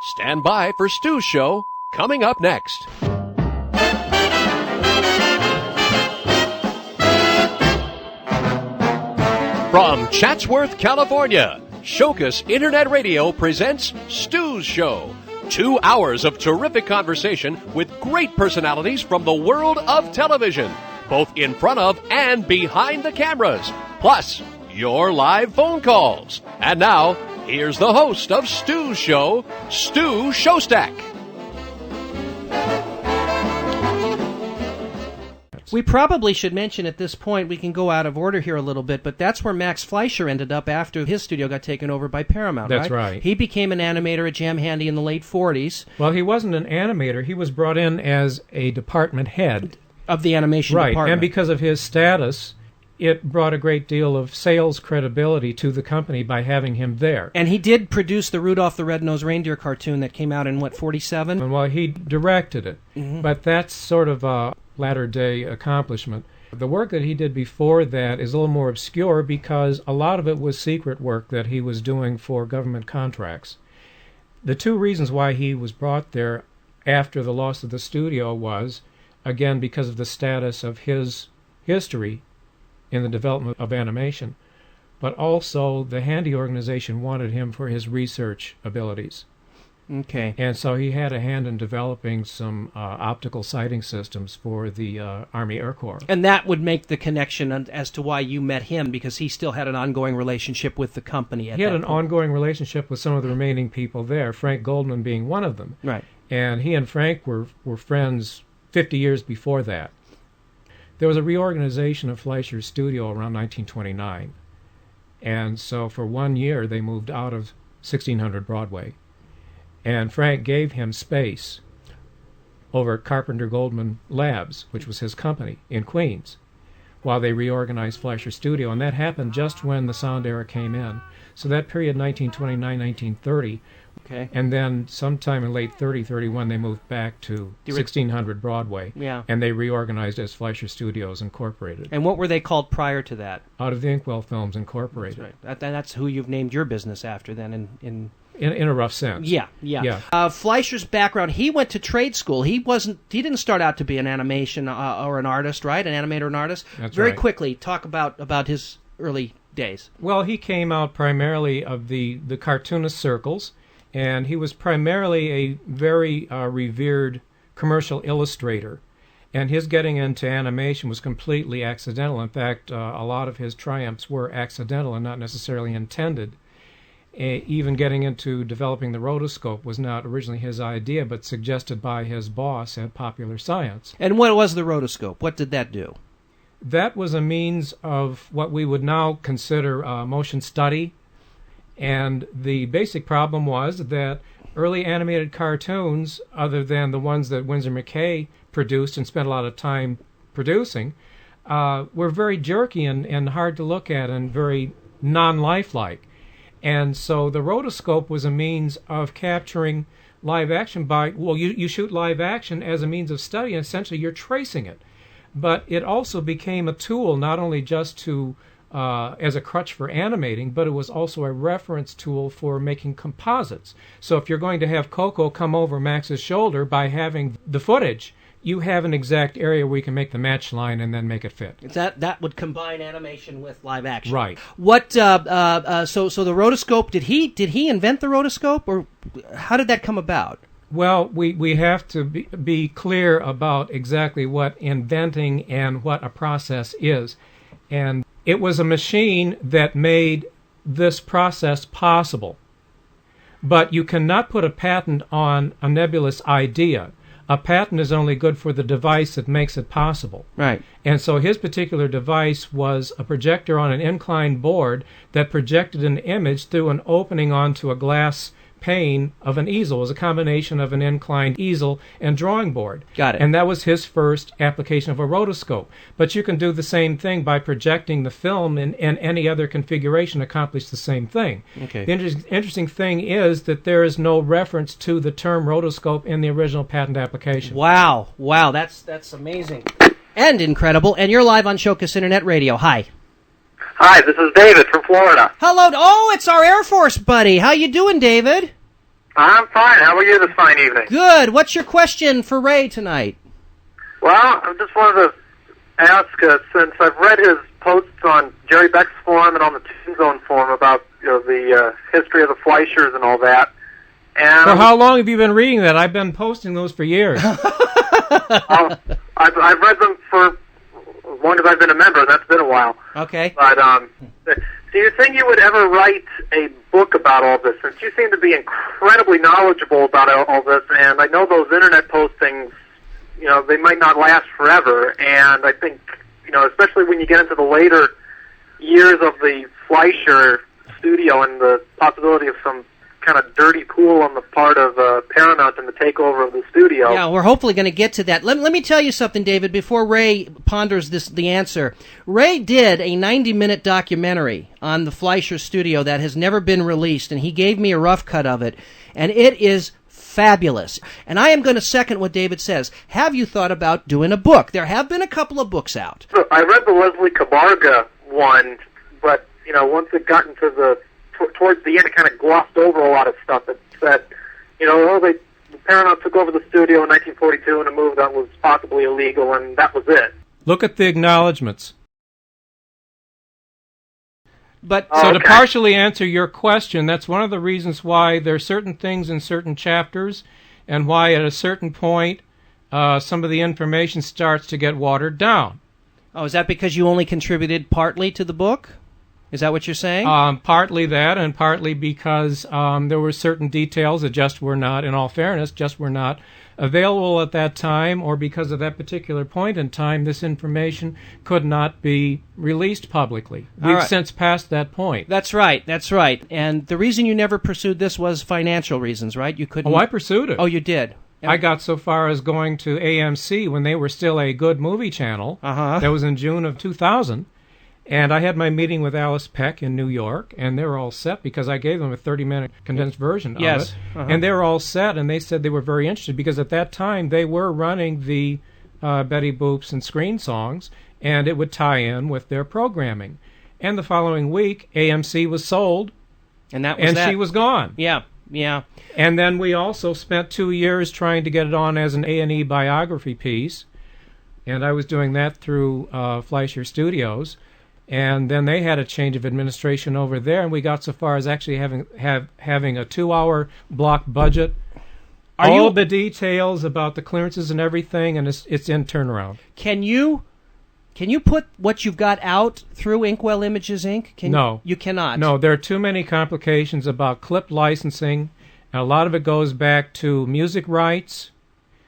Stand by for Stu's show, coming up next. From Chatsworth, California, Shocus Internet Radio presents Stu's Show. 2 hours of terrific conversation with great personalities from the world of television, both in front of and behind the cameras, plus your live phone calls. And now, here's the host of Stu's Show, Stu Shostak. We probably should mention at this point, we can go out of order here a little bit, but that's where Max Fleischer ended up after his studio got taken over by Paramount, That's right. He became an animator at Jam Handy in the late 40s. Well, he wasn't an animator. He was brought in as a department head. Of the animation right. department. And because of his status, it brought a great deal of sales credibility to the company by having him there. And he did produce the Rudolph the Red-Nosed Reindeer cartoon that came out in, 47? And well, he directed it. Mm-hmm. But that's sort of a latter-day accomplishment. The work that he did before that is a little more obscure because a lot of it was secret work that he was doing for government contracts. The two reasons why he was brought there after the loss of the studio was, again, because of the status of his history in the development of animation, but also the Handy organization wanted him for his research abilities. Okay. And so he had a hand in developing some optical sighting systems for the Army Air Corps. And that would make the connection as to why you met him, because he still had an ongoing relationship with the company at that point. He had an ongoing relationship with some of the remaining people there, Frank Goldman being one of them. Right. And he and Frank were friends 50 years before that. There was a reorganization of Fleischer's studio around 1929. And so for 1 year, they moved out of 1600 Broadway. And Frank gave him space over at Carpenter Goldman Labs, which was his company, in Queens, while they reorganized Fleischer's studio. And that happened just when the sound era came in. So that period, 1929, 1930, okay. And then sometime in late 31, they moved back to 1600 Broadway. Yeah. And they reorganized as Fleischer Studios Incorporated. And what were they called prior to that? Out of the Inkwell Films Incorporated. That's right. That's who you've named your business after then in a rough sense. Yeah. Fleischer's background, he went to trade school. He didn't start out to be an animation or an artist, right? An animator or an artist. That's Very right. quickly, talk about his early days. Well, he came out primarily of the cartoonist circles, and he was primarily a very revered commercial illustrator. And his getting into animation was completely accidental. In fact, a lot of his triumphs were accidental and not necessarily intended. Even getting into developing the rotoscope was not originally his idea, but suggested by his boss at Popular Science. And what was the rotoscope? What did that do? That was a means of what we would now consider motion study. And the basic problem was that early animated cartoons, other than the ones that Winsor McKay produced and spent a lot of time producing, were very jerky and hard to look at and very non-lifelike. And so the rotoscope was a means of capturing live action by, well, you shoot live action as a means of study, and essentially you're tracing it. But it also became a tool not only just to as a crutch for animating, but it was also a reference tool for making composites. So if you're going to have Coco come over Max's shoulder by having the footage, you have an exact area where you can make the match line and then make it fit. That would combine animation with live action. Right. What? So the rotoscope. Did he invent the rotoscope, or how did that come about? Well, we have to be clear about exactly what inventing and what a process is, and it was a machine that made this process possible. But you cannot put a patent on a nebulous idea. A patent is only good for the device that makes it possible. Right. And so his particular device was a projector on an inclined board that projected an image through an opening onto a glass pane of an easel. It was a combination of an inclined easel and drawing board. Got it. And that was his first application of a rotoscope. But you can do the same thing by projecting the film in any other configuration, accomplish the same thing. Okay. The interesting thing is that there is no reference to the term rotoscope in the original patent application. Wow, that's amazing. And incredible. And you're live on Shocus Internet Radio. Hi. Hi, this is David from Florida. Hello. Oh, it's our Air Force buddy. How you doing, David? I'm fine. How are you this fine evening? Good. What's your question for Ray tonight? Well, I just wanted to ask, since I've read his posts on Jerry Beck's forum and on the Toon Zone forum about the history of the Fleischers and all that. And For how long have you been reading that? I've been posting those for years. I've read them for as long as I've been a member. That's been a while. Okay. But do you think you would ever write a book about all this? Since you seem to be incredibly knowledgeable about all this, and I know those internet postings, they might not last forever. And I think, especially when you get into the later years of the Fleischer studio and the possibility of some kind of dirty pool on the part of Paramount and the takeover of the studio. Yeah, we're hopefully going to get to that. Let me tell you something, David, before Ray ponders the answer. Ray did a 90-minute documentary on the Fleischer studio that has never been released, and he gave me a rough cut of it, and it is fabulous. And I am going to second what David says. Have you thought about doing a book? There have been a couple of books out. So I read the Leslie Cabarga one, but, once it got into towards the end, it kind of glossed over a lot of stuff. It said, Paramount took over the studio in 1942 in a move that was possibly illegal, and that was it. Look at the acknowledgments. But So to partially answer your question, that's one of the reasons why there are certain things in certain chapters and why at a certain point some of the information starts to get watered down. Oh, is that because you only contributed partly to the book? Is that what you're saying? Partly that, and partly because there were certain details that just were not, in all fairness, available at that time, or because of that particular point in time, this information could not be released publicly. We've since passed that point. That's right. And the reason you never pursued this was financial reasons, right? You couldn't. Oh, I pursued it. Oh, you did. I got so far as going to AMC when they were still a good movie channel. That was in June of 2000. And I had my meeting with Alice Peck in New York, and they were all set because I gave them a 30-minute condensed version of it. And they were all set, and they said they were very interested because at that time they were running the Betty Boops and Screen Songs, and it would tie in with their programming. And the following week, AMC was sold, and she was gone. Yeah. And then we also spent 2 years trying to get it on as an A&E biography piece, and I was doing that through Fleischer Studios. And then they had a change of administration over there, and we got so far as actually having a 2-hour block budget. All the details about the clearances and everything, and it's in turnaround. Can you put what you've got out through Inkwell Images, Inc.? No. You cannot? No, there are too many complications about clip licensing, and a lot of it goes back to music rights.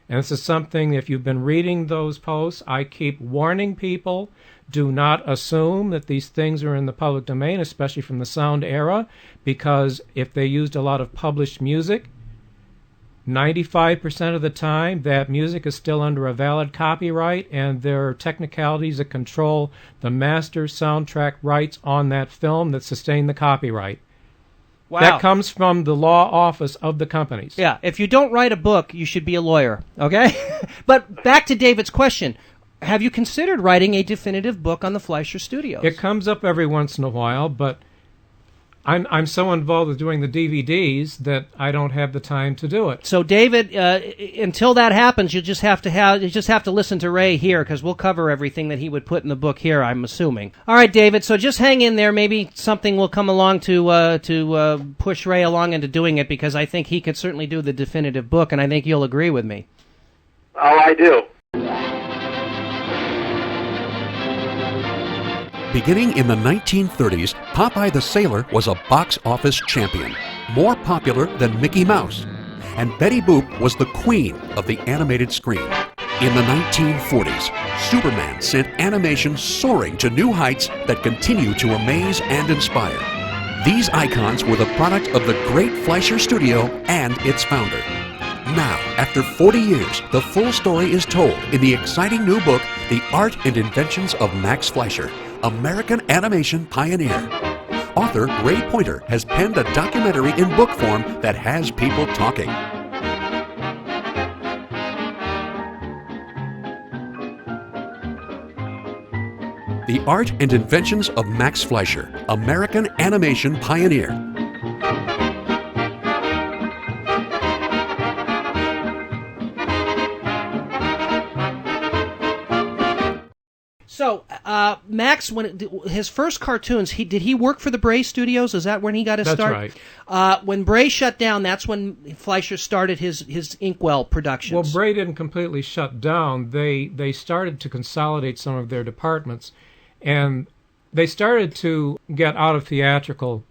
And this is something, if you've been reading those posts, I keep warning people. Do not assume that these things are in the public domain, especially from the sound era, because if they used a lot of published music, 95% of the time that music is still under a valid copyright, and there are technicalities that control the master soundtrack rights on that film that sustain the copyright. Wow. That comes from the law office of the companies. Yeah, if you don't write a book, you should be a lawyer, okay? But back to David's question. Have you considered writing a definitive book on the Fleischer Studios? It comes up every once in a while, but I'm so involved with doing the DVDs that I don't have the time to do it. So, David, until that happens, you just have to listen to Ray here, because we'll cover everything that he would put in the book here, I'm assuming. All right, David. So just hang in there. Maybe something will come along to push Ray along into doing it, because I think he could certainly do the definitive book, and I think you'll agree with me. Oh, I do. Beginning in the 1930s, Popeye the Sailor was a box office champion, more popular than Mickey Mouse. And Betty Boop was the queen of the animated screen. In the 1940s, Superman sent animation soaring to new heights that continue to amaze and inspire. These icons were the product of the great Fleischer Studio and its founder. Now, after 40 years, the full story is told in the exciting new book, The Art and Inventions of Max Fleischer, American Animation Pioneer. Author Ray Pointer has penned a documentary in book form that has people talking. The Art and Inventions of Max Fleischer, American Animation Pioneer. So, Max, his first cartoons, did he work for the Bray Studios? Is that when he got his start? That's right. When Bray shut down, that's when Fleischer started his Inkwell productions. Well, Bray didn't completely shut down. They started to consolidate some of their departments, and they started to get out of theatrical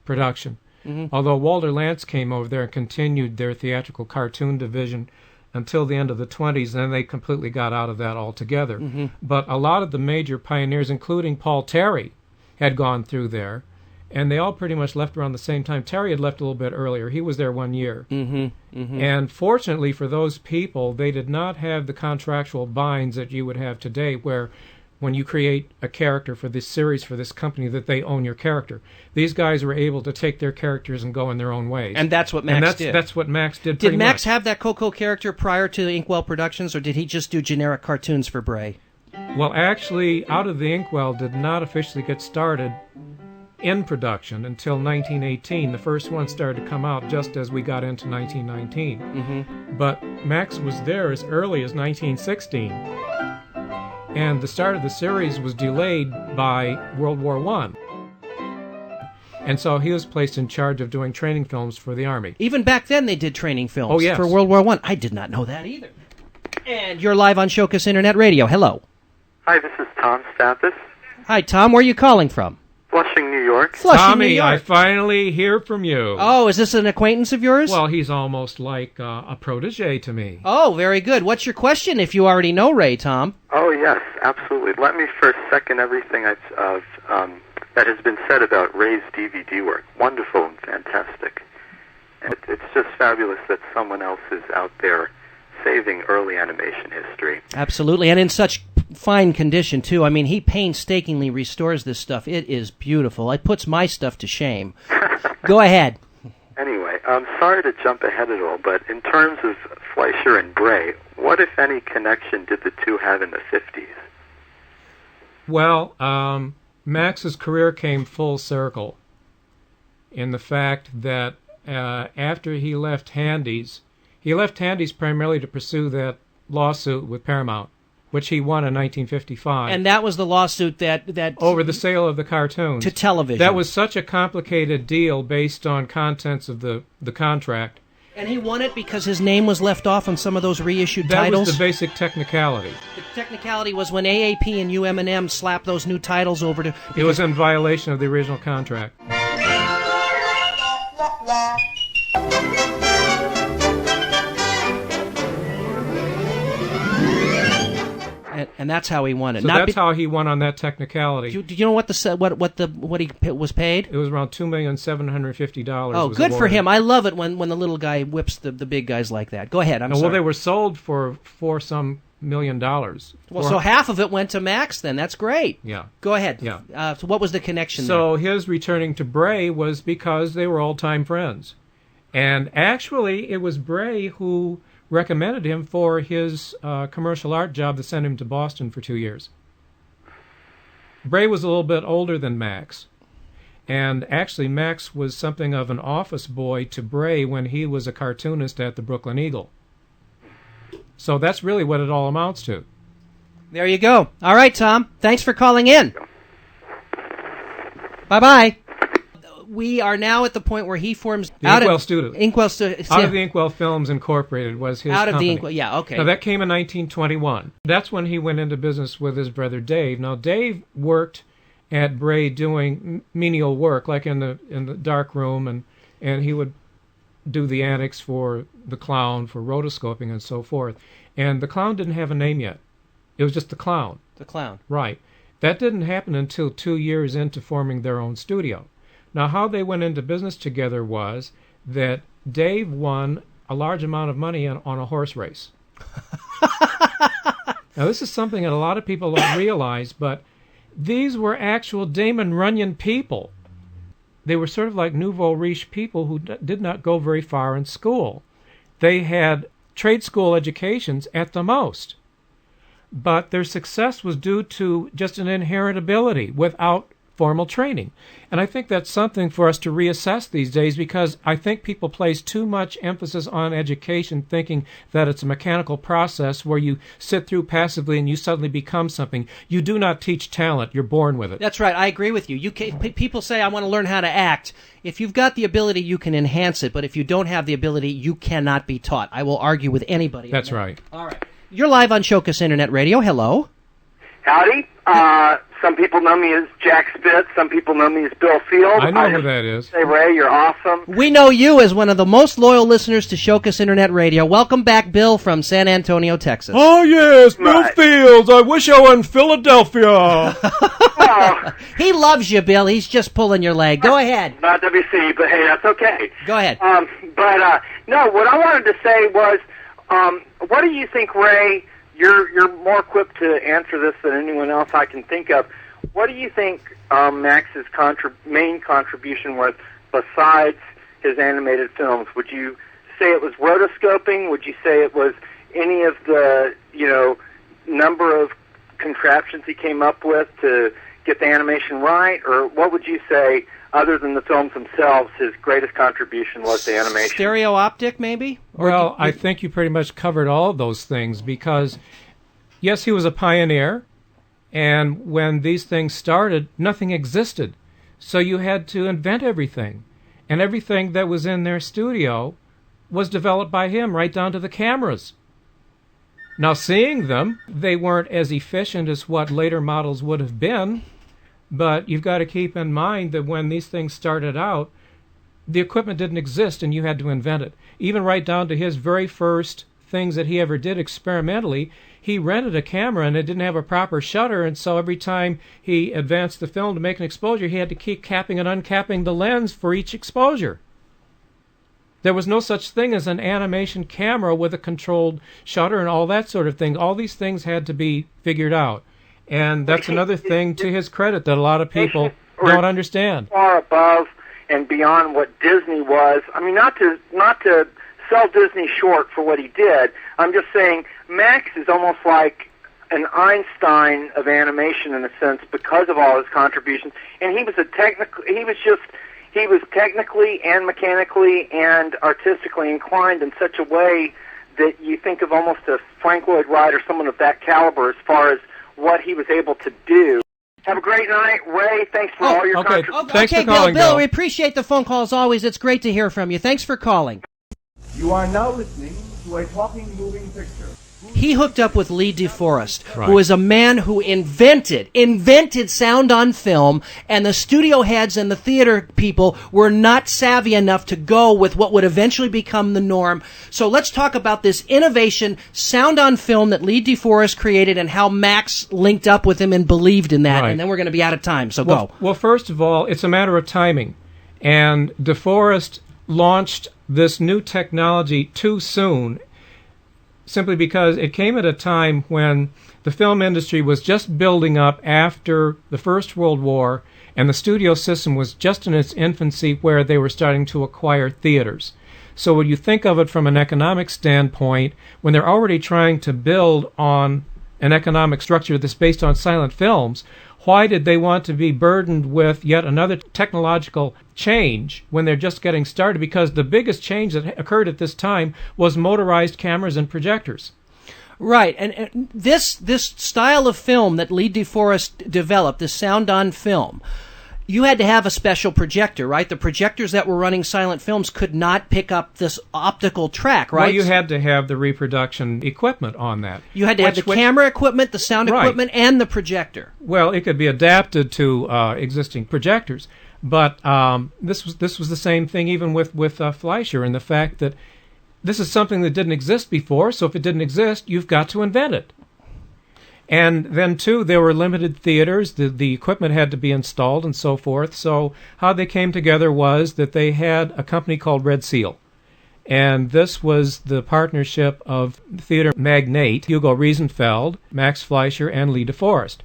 production. Mm-hmm. Although Walter Lantz came over there and continued their theatrical cartoon division until the end of the 20s, and then they completely got out of that altogether. Mm-hmm. But a lot of the major pioneers, including Paul Terry, had gone through there, and they all pretty much left around the same time. Terry had left a little bit earlier. He was there 1 year. Mm-hmm. Mm-hmm. And fortunately for those people, they did not have the contractual binds that you would have today, where when you create a character for this series, for this company, that they own your character. These guys were able to take their characters and go in their own ways. And that's what Max did. That's what Max did. Did Max have that Coco character prior to Inkwell Productions, or did he just do generic cartoons for Bray? Well, actually, Out of the Inkwell did not officially get started in production until 1918. The first one started to come out just as we got into 1919. Mm-hmm. But Max was there as early as 1916. And the start of the series was delayed by World War I. And so he was placed in charge of doing training films for the Army. Even back then they did training films Oh, yes. for World War I. I did not know that either. And you're live on Showcase Internet Radio. Hello. Hi, this is Tom Stathis, Hi, Tom. Where are you calling from? Flushing, New York. Flushing, Tommy, New York. I finally hear from you. Oh, is this an acquaintance of yours? Well, he's almost like a protege to me. Oh, very good. What's your question if you already know Ray, Tom? Oh, yes, absolutely. Let me first second everything that has been said about Ray's DVD work. Wonderful and fantastic. And it's just fabulous that someone else is out there saving early animation history. Absolutely, and in such fine condition, too. I mean, he painstakingly restores this stuff. It is beautiful. It puts my stuff to shame. Go ahead. Anyway, I'm sorry to jump ahead at all, but in terms of Fleischer and Bray, what, if any, connection did the two have in the 50s? Well, Max's career came full circle in the fact that after he left Handy's primarily to pursue that lawsuit with Paramount, which he won in 1955. And that was the lawsuit that over the sale of the cartoons to television. That was such a complicated deal based on contents of the contract. And he won it because his name was left off on some of those reissued titles? That was the basic technicality. The technicality was when AAP and UM&M slapped those new titles over to... It was in violation of the original contract. And that's how he won it. So that's how he won on that technicality. Do you know what he was paid? It was around $2,750,000. Oh, good for him! I love it when the little guy whips the big guys like that. Go ahead. Well, they were sold for some $1 million. Well, so half of it went to Max. Then that's great. Yeah. Go ahead. Yeah. So what was the connection? So his returning to Bray was because they were old-time friends, and actually it was Bray who recommended him for his commercial art job that sent him to Boston for 2 years. Bray was a little bit older than Max, and actually Max was something of an office boy to Bray when he was a cartoonist at the Brooklyn Eagle. So that's really what it all amounts to. There you go. All right, Tom. Thanks for calling in. Bye-bye. We are now at the point where he forms... The Inkwell Studios. Out of the Inkwell Films Incorporated was his Out of company. the Inkwell, yeah, okay. Now, that came in 1921. That's when he went into business with his brother Dave. Now, Dave worked at Bray doing menial work, like in the dark room, and he would do the annex for the Clown, for rotoscoping and so forth. And the Clown didn't have a name yet. It was just the Clown. The Clown. Right. That didn't happen until 2 years into forming their own studio. Now, how they went into business together was that Dave won a large amount of money on a horse race. Now, this is something that a lot of people don't realize, but these were actual Damon Runyon people. They were sort of like nouveau riche people who did not go very far in school. They had trade school educations at the most. But their success was due to just an inherent ability without formal training. And I think that's something for us to reassess these days, because I think people place too much emphasis on education, thinking that it's a mechanical process where you sit through passively and you suddenly become something. You do not teach talent. You're born with it. That's right. I agree with you. People say, I want to learn how to act. If you've got the ability, you can enhance it. But if you don't have the ability, you cannot be taught. I will argue with anybody. That's right. All right. You're live on STU'S Internet Radio. Hello. Howdy. Some people know me as Jack Spitz. Some people know me as Bill Field. I know who that is. Say, Ray, you're awesome. We know you as one of the most loyal listeners to STU'S Internet Radio. Welcome back, Bill, from San Antonio, Texas. Oh, yes, Bill Right. Fields. I wish I were in Philadelphia. Oh, He loves you, Bill. He's just pulling your leg. Go ahead. not WC, but hey, that's okay. Go ahead. No, what I wanted to say was, what do you think, Ray? You're more equipped to answer this than anyone else I can think of. What do you think Max's main contribution was besides his animated films? Would you say it was rotoscoping? Would you say it was any of the, number of contraptions he came up with to get the animation right? Or what would you say, other than the films themselves, his greatest contribution was the animation? Stereo optic, maybe? Well, I think you pretty much covered all of those things, because, yes, he was a pioneer, and when these things started, nothing existed. So you had to invent everything. And everything that was in their studio was developed by him, right down to the cameras. Now, seeing them, they weren't as efficient as what later models would have been, but you've got to keep in mind that when these things started out, the equipment didn't exist and you had to invent it. Even right down to his very first things that he ever did experimentally, he rented a camera and it didn't have a proper shutter, and so every time he advanced the film to make an exposure, he had to keep capping and uncapping the lens for each exposure. There was no such thing as an animation camera with a controlled shutter and all that sort of thing. All these things had to be figured out. And that's another thing to his credit that a lot of people don't understand. Far above and beyond what Disney was. I mean, not to sell Disney short for what he did. I'm just saying Max is almost like an Einstein of animation in a sense because of all his contributions. And he was technically and mechanically and artistically inclined in such a way that you think of almost a Frank Lloyd Wright or someone of that caliber as far as what he was able to do. Have a great night, Ray. Thanks for all your contributions. Thanks for Bill, calling, Bill, we appreciate the phone call as always. It's great to hear from you. Thanks for calling. You are now listening to a talking moving picture. He hooked up with Lee DeForest, Right. who is a man who invented sound on film, and the studio heads and the theater people were not savvy enough to go with what would eventually become the norm. So let's talk about this innovation, sound on film, that Lee DeForest created and how Max linked up with him and believed in that. Right. And then we're going to be out of time, so go. Well, first of all, it's a matter of timing. And DeForest launched this new technology too soon, simply because it came at a time when the film industry was just building up after the First World War, and the studio system was just in its infancy, where they were starting to acquire theaters. So when you think of it from an economic standpoint, when they're already trying to build on an economic structure that's based on silent films, why did they want to be burdened with yet another technological change when they're just getting started? Because the biggest change that occurred at this time was motorized cameras and projectors. Right, and this style of film that Lee DeForest developed, the sound on film, you had to have a special projector, right? The projectors that were running silent films could not pick up this optical track, right? Well, you had to have the reproduction equipment on that. You had to have the camera equipment, the sound equipment, and the projector. Well, it could be adapted to existing projectors, but this was the same thing even with Fleischer, and the fact that this is something that didn't exist before, so if it didn't exist, you've got to invent it. And then, too, there were limited theaters. The equipment had to be installed and so forth. So how they came together was that they had a company called Red Seal. And this was the partnership of theater magnate Hugo Riesenfeld, Max Fleischer, and Lee DeForest.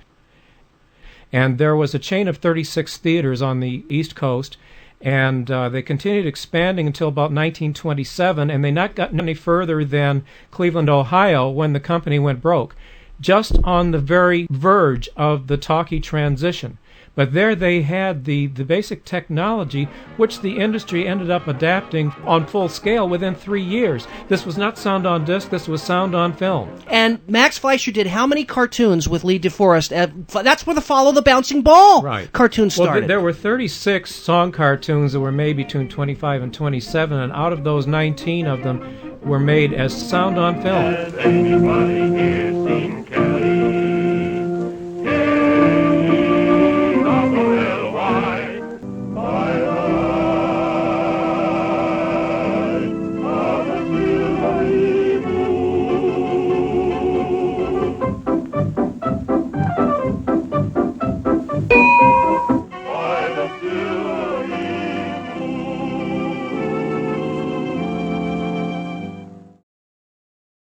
And there was a chain of 36 theaters on the East Coast, and they continued expanding until about 1927, and they not got any further than Cleveland, Ohio, when the company went broke, just on the very verge of the talkie transition. But there they had the basic technology, which the industry ended up adapting on full scale within 3 years. This was not sound on disc, this was sound on film. And Max Fleischer did how many cartoons with Lee DeForest? That's where the Follow the Bouncing Ball cartoon started. Well, there were 36 song cartoons that were made between 25 and 27, and out of those, 19 of them were made as sound on film. Has anybody here seen